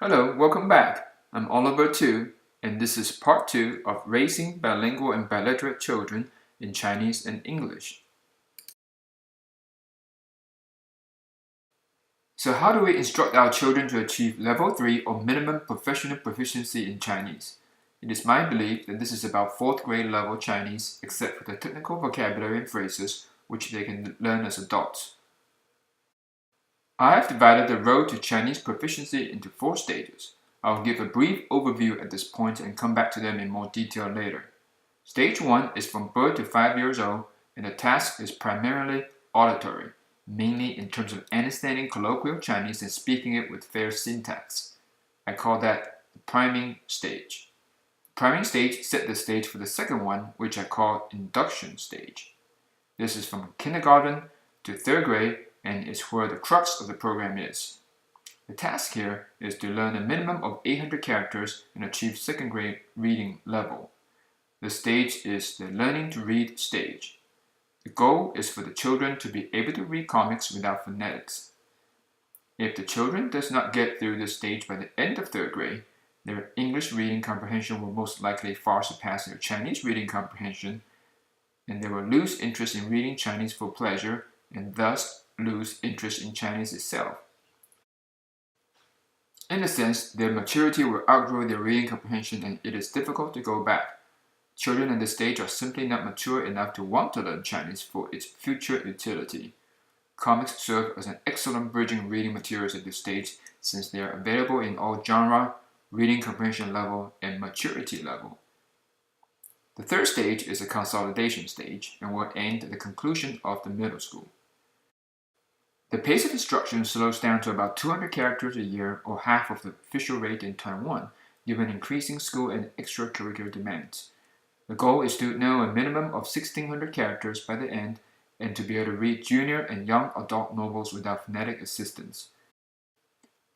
Hello, welcome back. I'm Oliver too, and this is part 2 of Raising Bilingual and Biliterate Children in Chinese and English. So how do we instruct our children to achieve level 3 or minimum professional proficiency in Chinese? It is my belief that this is about 4th grade level Chinese except for the technical vocabulary and phrases which they can learn as adults. I have divided the road to Chinese proficiency into 4 stages. I'll give a brief overview at this point and come back to them in more detail later. Stage 1 is from birth to 5 years old, and the task is primarily auditory, mainly in terms of understanding colloquial Chinese and speaking it with fair syntax. I call that the priming stage. The priming stage set the stage for the second one, which I call induction stage. This is from kindergarten to 3rd grade and is where the crux of the program is. The task here is to learn a minimum of 800 characters and achieve 2nd grade reading level. The stage is the learning to read stage. The goal is for the children to be able to read comics without phonetics. If the children does not get through this stage by the end of 3rd grade, their English reading comprehension will most likely far surpass their Chinese reading comprehension, and they will lose interest in reading Chinese for pleasure and thus lose interest in Chinese itself. In a sense, their maturity will outgrow their reading comprehension and it is difficult to go back. Children at this stage are simply not mature enough to want to learn Chinese for its future utility. Comics serve as an excellent bridging reading materials at this stage since they are available in all genre, reading comprehension level, and maturity level. The 3rd stage is a consolidation stage and will end at the conclusion of the middle school. The pace of instruction slows down to about 200 characters a year or half of the official rate in Taiwan, given increasing school and extracurricular demands. The goal is to know a minimum of 1,600 characters by the end and to be able to read junior and young adult novels without phonetic assistance.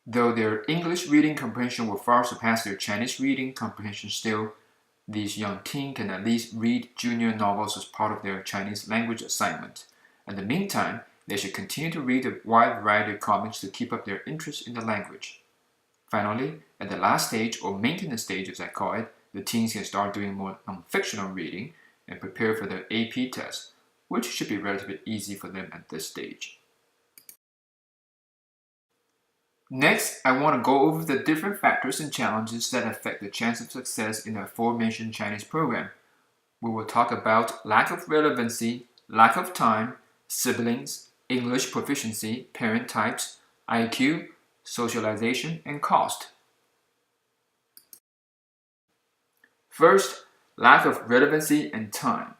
Though their English reading comprehension will far surpass their Chinese reading comprehension still, these young teens can at least read junior novels as part of their Chinese language assignment. In the meantime, they should continue to read a wide variety of comics to keep up their interest in the language. Finally, at the last stage, or maintenance stage as I call it, the teens can start doing more non-fictional reading and prepare for their AP test, which should be relatively easy for them at this stage. Next, I want to go over the different factors and challenges that affect the chance of success in the aforementioned Chinese program. We will talk about lack of relevancy, lack of time, siblings, English proficiency, parent types, IQ, socialization, and cost. First, lack of relevancy and time.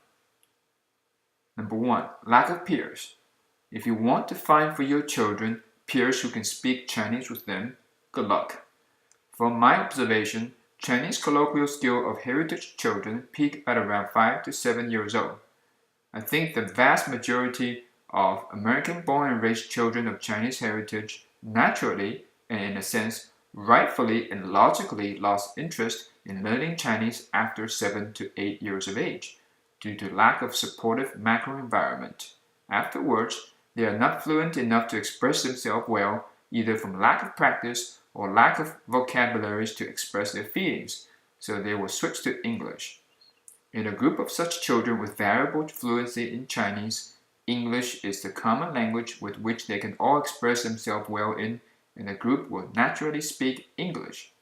Number 1, lack of peers. If you want to find for your children peers who can speak Chinese with them, good luck. From my observation, Chinese colloquial skill of heritage children peak at around 5 to 7 years old. I think the vast majority of American-born and raised children of Chinese heritage naturally, and in a sense, rightfully and logically lost interest in learning Chinese after 7 to 8 years of age, due to lack of supportive macro environment. Afterwards, they are not fluent enough to express themselves well, either from lack of practice or lack of vocabularies to express their feelings, so they will switch to English. In a group of such children with variable fluency in Chinese, English is the common language with which they can all express themselves well in, and the group will naturally speak English.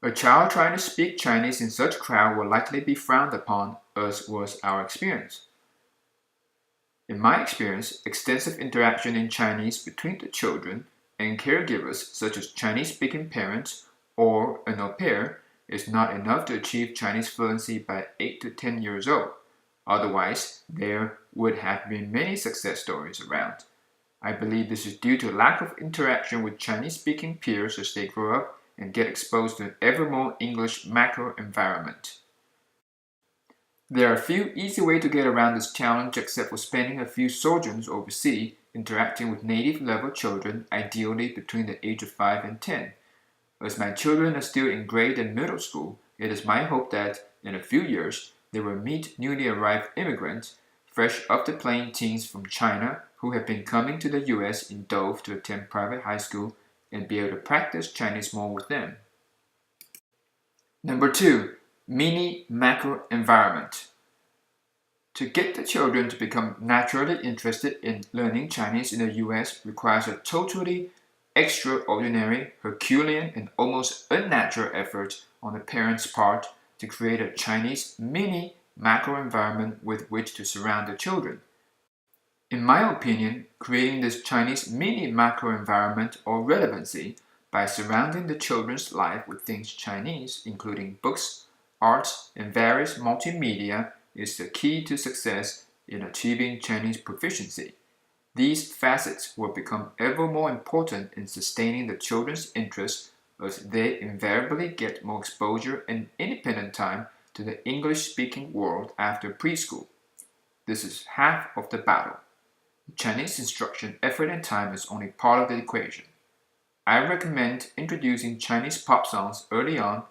A child trying to speak Chinese in such crowd will likely be frowned upon, as was our experience. In my experience, extensive interaction in Chinese between the children and caregivers such as Chinese-speaking parents or an au pair is not enough to achieve Chinese fluency by 8 to 10 years old. Otherwise, there would have been many success stories around. I believe this is due to lack of interaction with Chinese-speaking peers as they grow up and get exposed to an ever more English macro environment. There are a few easy ways to get around this challenge except for spending a few sojourns overseas interacting with native level children, ideally between the age of 5 and 10. As my children are still in grade and middle school, it is my hope that, in a few years, they will meet newly arrived immigrants, fresh off the plane teens from China who have been coming to the US in droves to attend private high school and be able to practice Chinese more with them. Number 2, mini macro environment. To get the children to become naturally interested in learning Chinese in the US requires a totally extraordinary, Herculean, and almost unnatural effort on the parents' part to create a Chinese mini macro environment with which to surround the children. In my opinion, creating this Chinese mini macro environment or relevancy by surrounding the children's life with things Chinese, including books, arts, and various multimedia, is the key to success in achieving Chinese proficiency. These facets will become ever more important in sustaining the children's interest as they invariably get more exposure and independent time to the English-speaking world after preschool. This is half of the battle. Chinese instruction effort and time is only part of the equation. I recommend introducing Chinese pop songs early on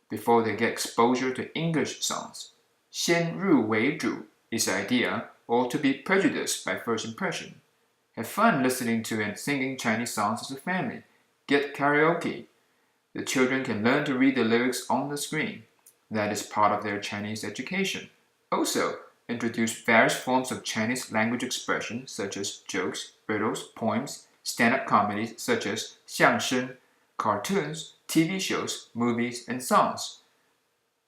before they get exposure to English songs. 先入为主 is the idea, or to be prejudiced by first impression. Have fun listening to and singing Chinese songs as a family. Get karaoke. The children can learn to read the lyrics on the screen. That is part of their Chinese education. Also, introduce various forms of Chinese language expression such as jokes, riddles, poems, stand-up comedies such as 相声, cartoons, TV shows, movies, and songs.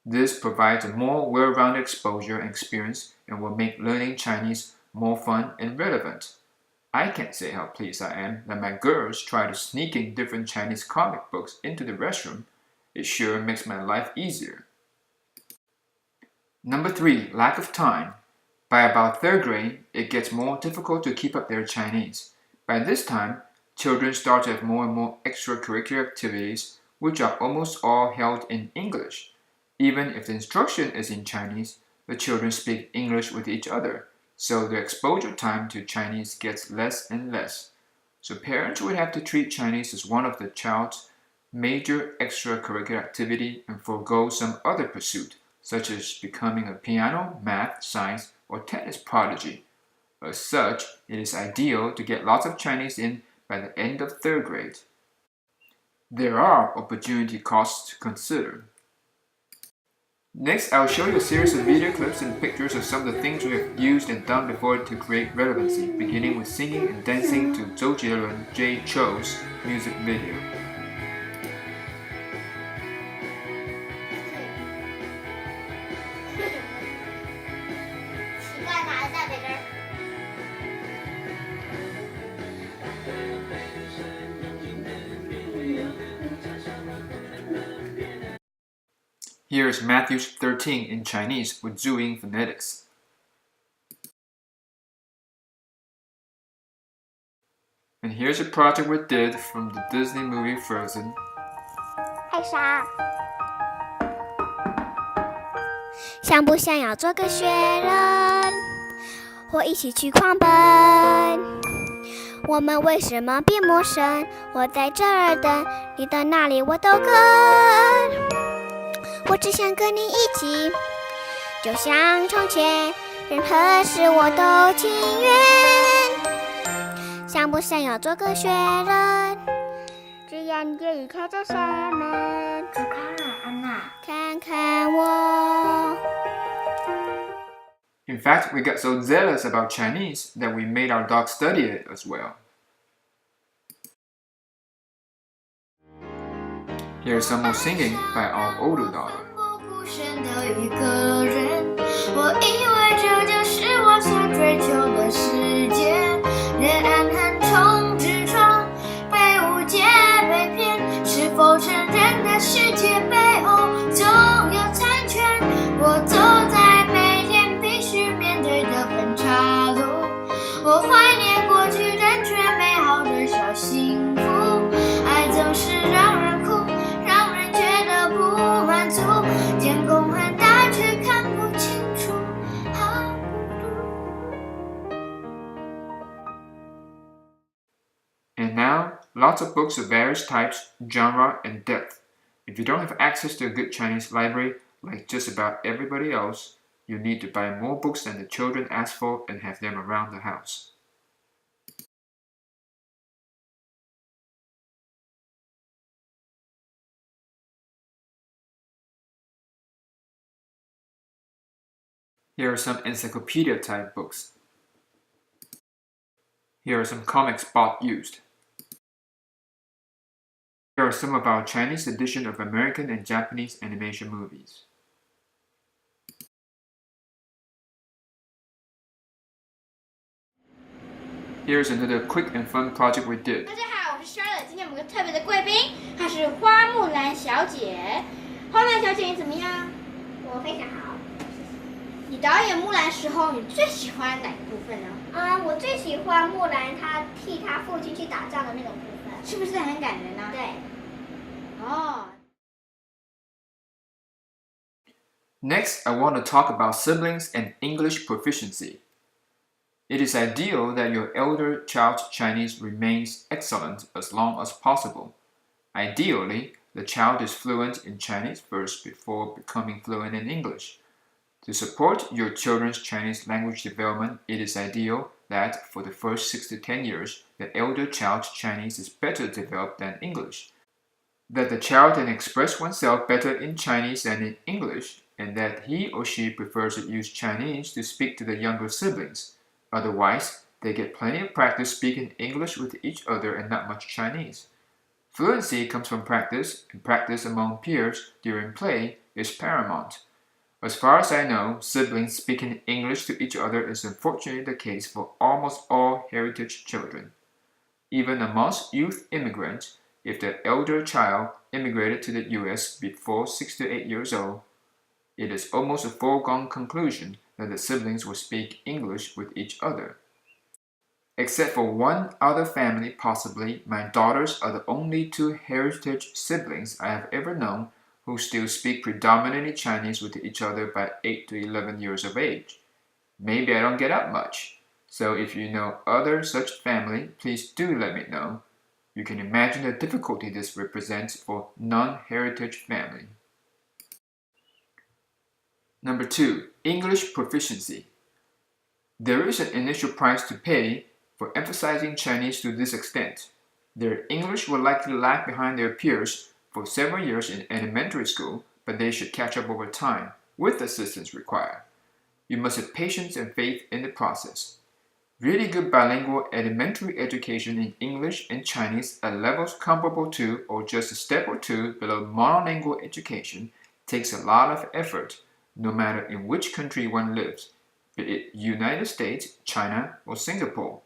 This provides a more well-rounded exposure and experience and will make learning Chinese more fun and relevant. I can't say how pleased I am that my girls try to sneak in different Chinese comic books into the restroom. It sure makes my life easier. Number 3, lack of time. By about 3rd grade, it gets more difficult to keep up their Chinese. By this time, children start to have more and more extracurricular activities, which are almost all held in English. Even if the instruction is in Chinese, the children speak English with each other, so the exposure time to Chinese gets less and less. So parents would have to treat Chinese as one of the child's major extracurricular activity and forego some other pursuit, such as becoming a piano, math, science, or tennis prodigy. As such, it is ideal to get lots of Chinese in by the end of 3rd grade. There are opportunity costs to consider. Next, I'll show you a series of video clips and pictures of some of the things we have used and done before to create relevancy, beginning with singing and dancing to Zhou Jierun, Jay Chou's music video. Here is Matthew 13 in Chinese with Zhuyin phonetics. And here's a project we did from the Disney movie Frozen. 爱啥？想不想要做个雪人？或一起去狂奔？我们为什么变陌生？我在这儿等，你到哪里我都跟。我只想跟你一起，就像从前，任何事我都情愿。想不想要做个雪人？只要你愿意开着扇门，走开了，安娜，看看我。In fact, we got so zealous about Chinese that we made our dog study it as well. Here's some more singing by our older daughter. 我以为这就是我所追求的世界，人暗横冲直撞，被误解被骗，是否承认的世界背后总有残缺？我走在每天必须面对的分岔路，我怀念过去人却美好的小幸福，爱总是让人哭，让人觉得不满足，天空很大却看不清楚，好孤独。 And now, lots of books of various types, genre, and depth. If you don't have access to a good Chinese library, like just about everybody else, you need to buy more books than the children ask for and have them around the house. Here are some encyclopedia-type books. Here are some comics Bob used. Here are some of our Chinese edition of American and Japanese animation movies. Here's another quick and fun project we did. 大家好，我是 Charlotte。今天我们有个特别的贵宾，她是花木兰小姐。花木兰小姐，你怎么样？我非常好。你导演木兰时候，你最喜欢哪个部分呢？我最喜欢木兰她替她父亲去打仗的那种部分，是不是很感人呢？对。哦。Next, I want to talk about siblings and English proficiency. It is ideal that your elder child's Chinese remains excellent as long as possible. Ideally, the child is fluent in Chinese first before becoming fluent in English. To support your children's Chinese language development, it is ideal that for the first 6 to 10 years, the elder child's Chinese is better developed than English. That the child can express oneself better in Chinese than in English, and that he or she prefers to use Chinese to speak to the younger siblings. Otherwise, they get plenty of practice speaking English with each other and not much Chinese. Fluency comes from practice, and practice among peers during play is paramount. As far as I know, siblings speaking English to each other is unfortunately the case for almost all heritage children. Even amongst youth immigrants, if the elder child immigrated to the US before 6 to 8 years old, it is almost a foregone conclusion that the siblings will speak English with each other. Except for one other family possibly, my daughters are the only 2 heritage siblings I have ever known who still speak predominantly Chinese with each other by 8 to 11 years of age. Maybe I don't get up much, so if you know other such family, please do let me know. You can imagine the difficulty this represents for non-heritage family. Number 2, English proficiency. There is an initial price to pay for emphasizing Chinese to this extent. Their English will likely lag behind their peers for several years in elementary school, but they should catch up over time, with assistance required. You must have patience and faith in the process. Really good bilingual elementary education in English and Chinese at levels comparable to or just a step or two below monolingual education takes a lot of effort, no matter in which country one lives, be it United States, China, or Singapore.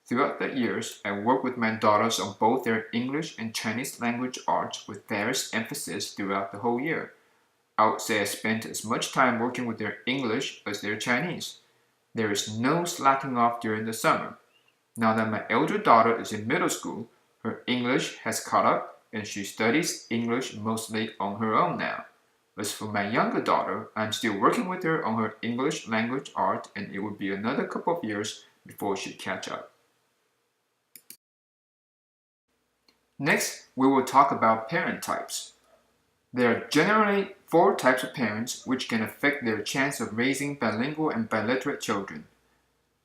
Throughout the years, I worked with my daughters on both their English and Chinese language arts with various emphasis throughout the whole year. I would say I spent as much time working with their English as their Chinese. There is no slacking off during the summer. Now that my elder daughter is in middle school, her English has caught up and she studies English mostly on her own now. As for my younger daughter, I'm still working with her on her English language art and it will be another couple of years before she catch up. Next, we will talk about parent types. There are generally 4 types of parents which can affect their chance of raising bilingual and biliterate children.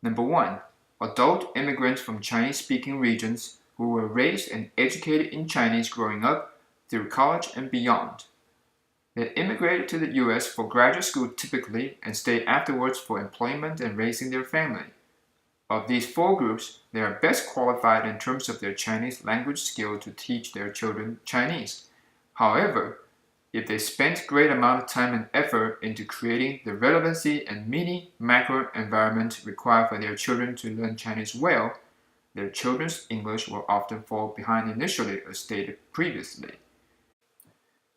Number 1, adult immigrants from Chinese-speaking regions who were raised and educated in Chinese growing up through college and beyond. They immigrated to the US for graduate school typically and stayed afterwards for employment and raising their family. Of these 4 groups, they are best qualified in terms of their Chinese language skill to teach their children Chinese. However, if they spent great amount of time and effort into creating the relevancy and mini-macro environment required for their children to learn Chinese well, their children's English will often fall behind initially as stated previously.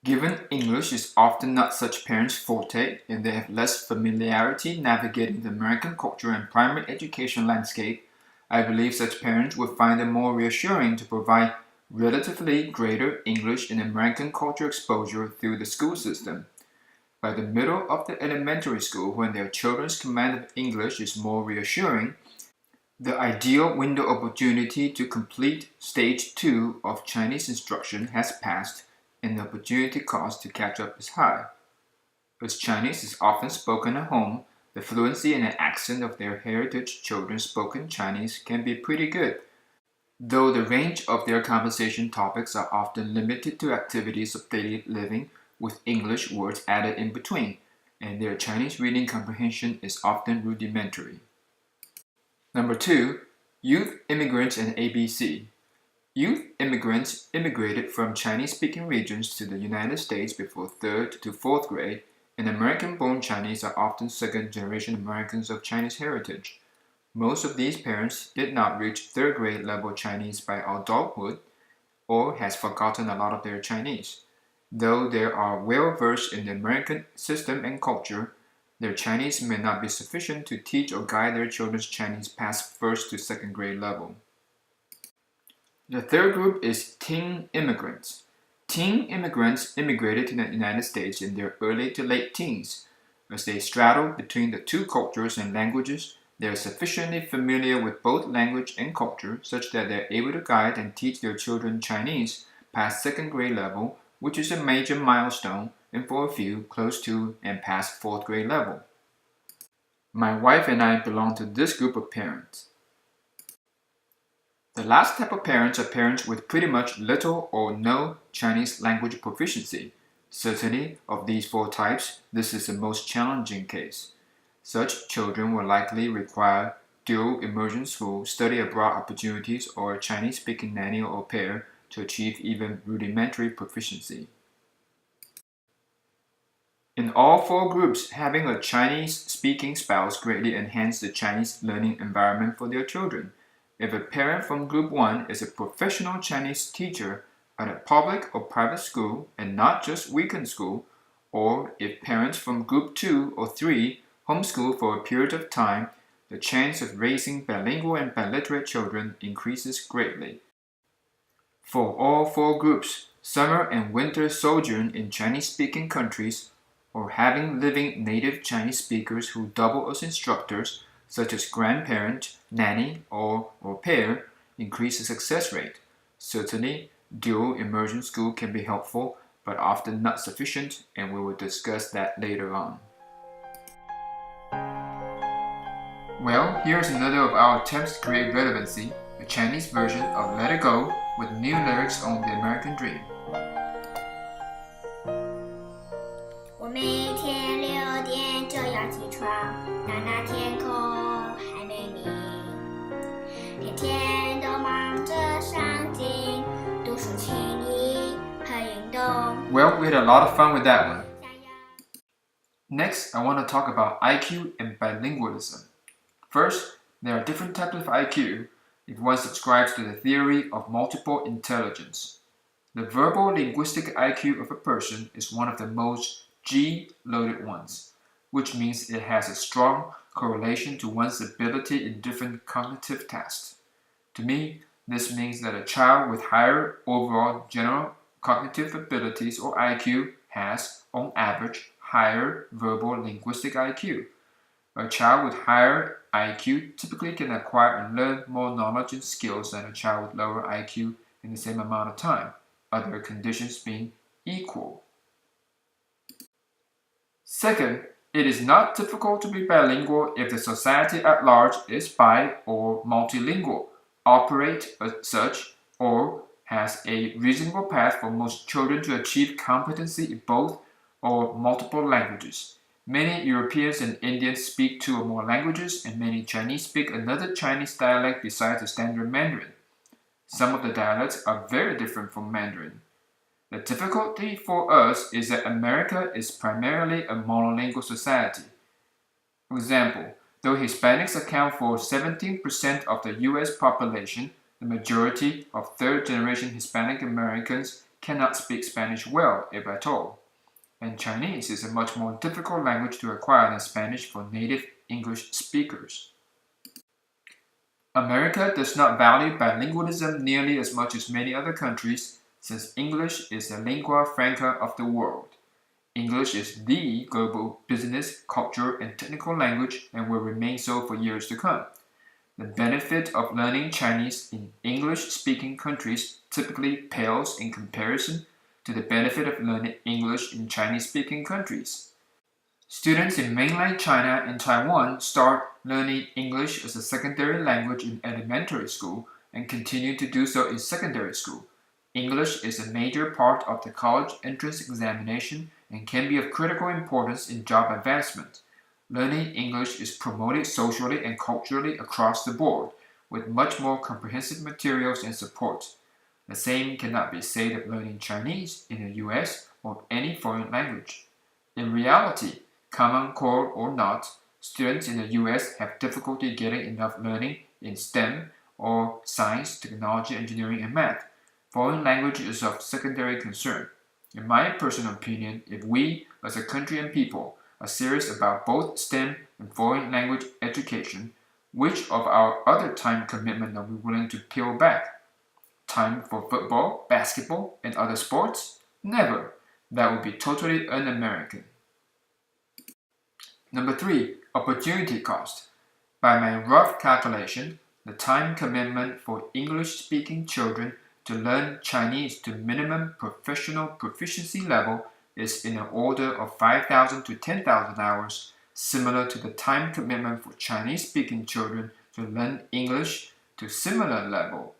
Given English is often not such parents' forte and they have less familiarity navigating the American culture and primary education landscape, I believe such parents would find it more reassuring to provide relatively greater English and American culture exposure through the school system. By the middle of the elementary school, when their children's command of English is more reassuring, the ideal window opportunity to complete stage 2 of Chinese instruction has passed and the opportunity cost to catch up is high. As Chinese is often spoken at home, the fluency and the accent of their heritage children's spoken Chinese can be pretty good, though the range of their conversation topics are often limited to activities of daily living with English words added in between. and their Chinese reading comprehension is often rudimentary. Number 2, youth immigrants and ABC. Youth immigrants immigrated from Chinese-speaking regions to the United States before 3rd to 4th grade, and American-born Chinese are often second-generation Americans of Chinese heritage. Most of these parents did not reach 3rd grade level Chinese by adulthood or has forgotten a lot of their Chinese. Though they are well-versed in the American system and culture, their Chinese may not be sufficient to teach or guide their children's Chinese past 1st to 2nd grade level. The third group is teen immigrants. Teen immigrants immigrated to the United States in their early to late teens. As they straddle between the two cultures and languages, they are sufficiently familiar with both language and culture such that they are able to guide and teach their children Chinese past 2nd grade level, which is a major milestone, and for a few, close to and past 4th grade level. My wife and I belong to this group of parents. The last type of parents are parents with pretty much little or no Chinese language proficiency. Certainly, of these 4 types, this is the most challenging case. Such children will likely require dual immersion school, study abroad opportunities, or a Chinese-speaking nanny or au pair to achieve even rudimentary proficiency. In all 4 groups, having a Chinese-speaking spouse greatly enhances the Chinese learning environment for their children. If a parent from Group 1 is a professional Chinese teacher at a public or private school and not just weekend school, or if parents from Group 2 or 3 homeschool for a period of time, the chance of raising bilingual and biliterate children increases greatly. For all 4 groups, summer and winter sojourn in Chinese-speaking countries or having living native Chinese speakers who double as instructors, such as grandparent, nanny, or au pair, increase the success rate. Certainly, dual immersion school can be helpful, but often not sufficient, and we will discuss that later on. Well, here's another of our attempts to create relevancy, a Chinese version of Let It Go with new lyrics on the American Dream. 我每天6点就要起床，那天空还没明，天天都忙着上进，读书、轻音和运动。 Well, we had a lot of fun with that one. Next, I want to talk about IQ and bilingualism. First, there are different types of IQ if one subscribes to the theory of multiple intelligence. The verbal linguistic IQ of a person is one of the most G-loaded ones, which means it has a strong correlation to one's ability in different cognitive tasks. To me, this means that a child with higher overall general cognitive abilities or IQ has, on average, higher verbal linguistic IQ. A child with higher IQ typically can acquire and learn more knowledge and skills than a child with lower IQ in the same amount of time, other conditions being equal. Second, it is not difficult to be bilingual if the society at large is bi or multilingual, operate as such, or has a reasonable path for most children to achieve competency in both or multiple languages. Many Europeans and Indians speak 2 or more languages, and many Chinese speak another Chinese dialect besides the standard Mandarin. Some of the dialects are very different from Mandarin. The difficulty for us is that America is primarily a monolingual society. For example, though Hispanics account for 17% of the US population, the majority of third-generation Hispanic Americans cannot speak Spanish well, if at all. And Chinese is a much more difficult language to acquire than Spanish for native English speakers. America does not value bilingualism nearly as much as many other countries, since English is the lingua franca of the world. English is the global business, culture, and technical language and will remain so for years to come. The benefit of learning Chinese in English-speaking countries typically pales in comparison to the benefit of learning English in Chinese-speaking countries. Students in mainland China and Taiwan start learning English as a secondary language in elementary school and continue to do so in secondary school. English is a major part of the college entrance examination and can be of critical importance in job advancement. Learning English is promoted socially and culturally across the board, with much more comprehensive materials and support. The same cannot be said of learning Chinese in the US or any foreign language. In reality, Common Core or not, students in the US have difficulty getting enough learning in STEM or science, technology, engineering, and math. Foreign language is of secondary concern. In my personal opinion, if we, as a country and people, are serious about both STEM and foreign language education, which of our other time commitment are we willing to peel back? Time for football, basketball, and other sports? Never. That would be totally un-American. Number 3, opportunity cost. By my rough calculation, the time commitment for English-speaking children to learn Chinese to minimum professional proficiency level is in the order of 5,000 to 10,000 hours, similar to the time commitment for Chinese-speaking children to learn English to similar level.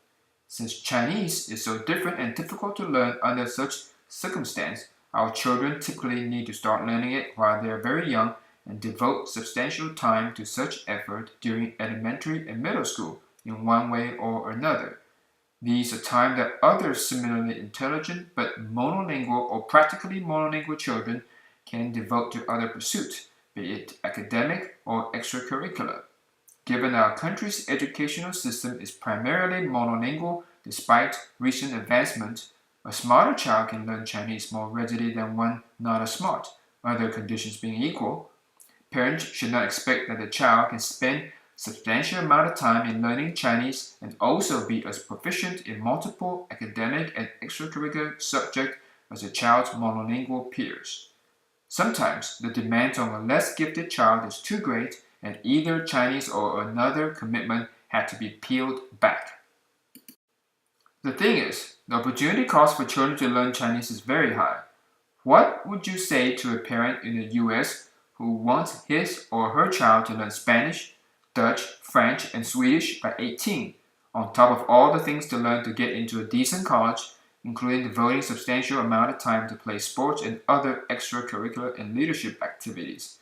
Since Chinese is so different and difficult to learn under such circumstance, our children typically need to start learning it while they are very young and devote substantial time to such effort during elementary and middle school in one way or another. These are time that other similarly intelligent but monolingual or practically monolingual children can devote to other pursuits, be it academic or extracurricular. Given our country's educational system is primarily monolingual despite recent advancement, a smarter child can learn Chinese more readily than one not as smart, other conditions being equal. Parents should not expect that the child can spend substantial amount of time in learning Chinese and also be as proficient in multiple academic and extracurricular subjects as a child's monolingual peers. Sometimes the demands on a less gifted child is too great and either Chinese or another commitment had to be peeled back. The thing is, the opportunity cost for children to learn Chinese is very high. What would you say to a parent in the US who wants his or her child to learn Spanish, Dutch, French, and Swedish by 18, on top of all the things to learn to get into a decent college, including devoting substantial amount of time to play sports and other extracurricular and leadership activities?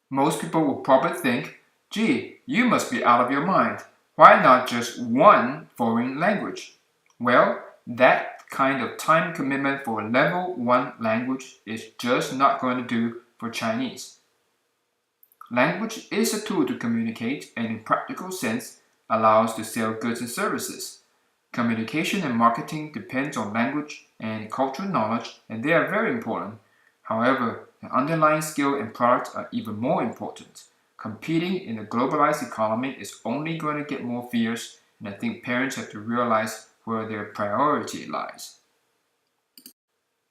Most people will probably think, gee, you must be out of your mind. Why not just one foreign language? Well, that kind of time commitment for a level 1 language is just not going to do for Chinese. Language is a tool to communicate and in practical sense allows to sell goods and services. Communication and marketing depends on language and cultural knowledge and they are very important. However, the underlying skill and product are even more important. Competing in a globalized economy is only going to get more fierce and I think parents have to realize where their priority lies.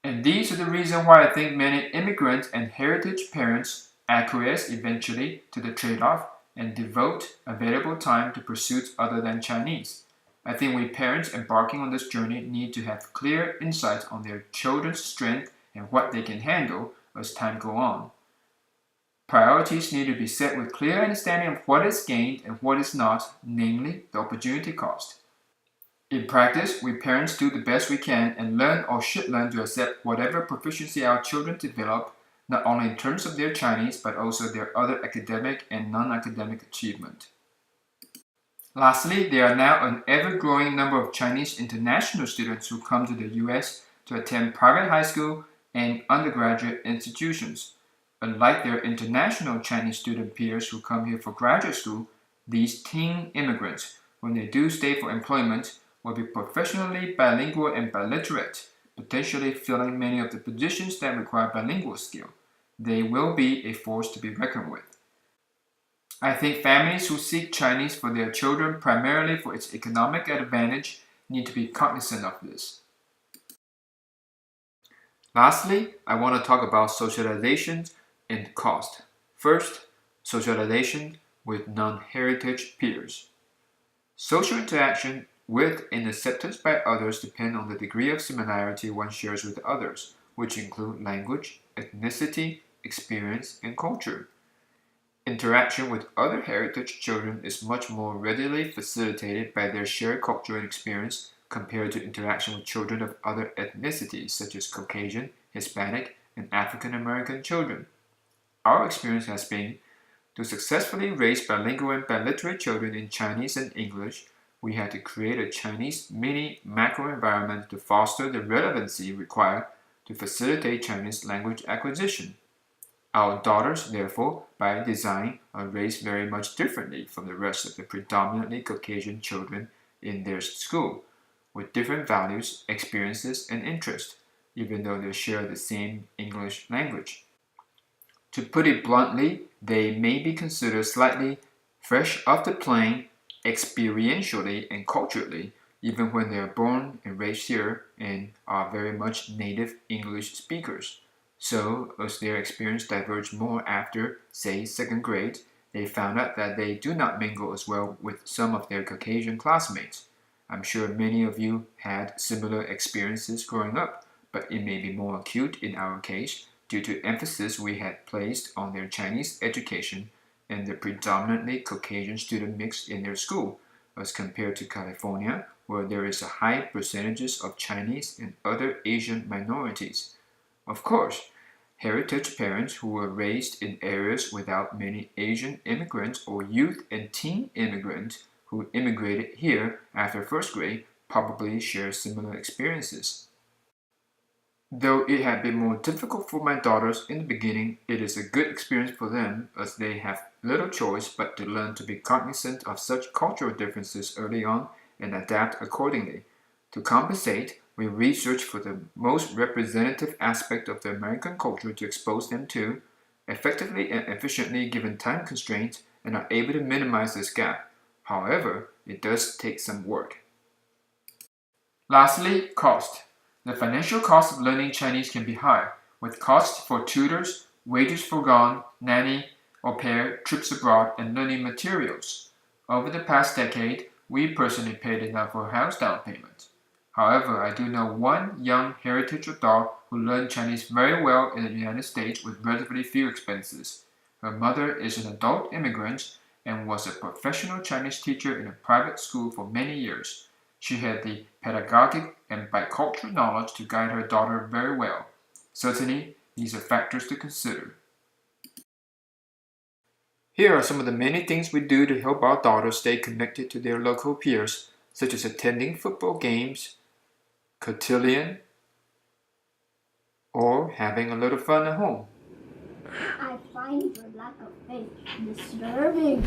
And these are the reasons why I think many immigrant and heritage parents acquiesce eventually to the trade-off and devote available time to pursuits other than Chinese. I think we parents embarking on this journey need to have clear insights on their children's strength and what they can handle as time goes on. Priorities need to be set with clear understanding of what is gained and what is not, namely the opportunity cost. In practice, we parents do the best we can and learn or should learn to accept whatever proficiency our children develop, not only in terms of their Chinese, but also their other academic and non-academic achievement. Lastly, there are now an ever-growing number of Chinese international students who come to the US to attend private high school and undergraduate institutions. Unlike their international Chinese student peers who come here for graduate school, these teen immigrants, when they do stay for employment, will be professionally bilingual and biliterate, potentially filling many of the positions that require bilingual skill. They will be a force to be reckoned with. I think families who seek Chinese for their children primarily for its economic advantage need to be cognizant of this. Lastly, I want to talk about socialization and cost. First, socialization with non-heritage peers. Social interaction with and acceptance by others depend on the degree of similarity one shares with others, which include language, ethnicity, experience, and culture. Interaction with other heritage children is much more readily facilitated by their shared culture and experience compared to interaction with children of other ethnicities such as Caucasian, Hispanic, and African American children. Our experience has been to successfully raise bilingual and biliterate children in Chinese and English, we had to create a Chinese mini macro environment to foster the relevancy required to facilitate Chinese language acquisition. Our daughters, therefore, by design, are raised very much differently from the rest of the predominantly Caucasian children in their school, with different values, experiences, and interests, even though they share the same English language. To put it bluntly, they may be considered slightly fresh off the plane experientially and culturally, even when they are born and raised here and are very much native English speakers. So, as their experience diverged more after, say, second grade, they found out that they do not mingle as well with some of their Caucasian classmates. I'm sure many of you had similar experiences growing up, but it may be more acute in our case due to emphasis we had placed on their Chinese education and the predominantly Caucasian student mix in their school, as compared to California, where there is a high percentage of Chinese and other Asian minorities. Of course, heritage parents who were raised in areas without many Asian immigrants or youth and teen immigrants who immigrated here after first grade probably share similar experiences. Though it had been more difficult for my daughters in the beginning, it is a good experience for them as they have little choice but to learn to be cognizant of such cultural differences early on and adapt accordingly. To compensate, we research for the most representative aspect of the American culture to expose them to, effectively and efficiently given time constraints, and are able to minimize this gap. However, it does take some work. Lastly, cost. The financial cost of learning Chinese can be high, with costs for tutors, wages foregone, nanny, au pair, trips abroad, and learning materials. Over the past decade, we personally paid enough for a house down payment. However, I do know one young heritage adult who learned Chinese very well in the United States with relatively few expenses. Her mother is an adult immigrant and was a professional Chinese teacher in a private school for many years. She had the pedagogic and bicultural knowledge to guide her daughter very well. Certainly, these are factors to consider. Here are some of the many things we do to help our daughters stay connected to their local peers, such as attending football games, cotillion, or having a little fun at home. I find your lack of faith disturbing.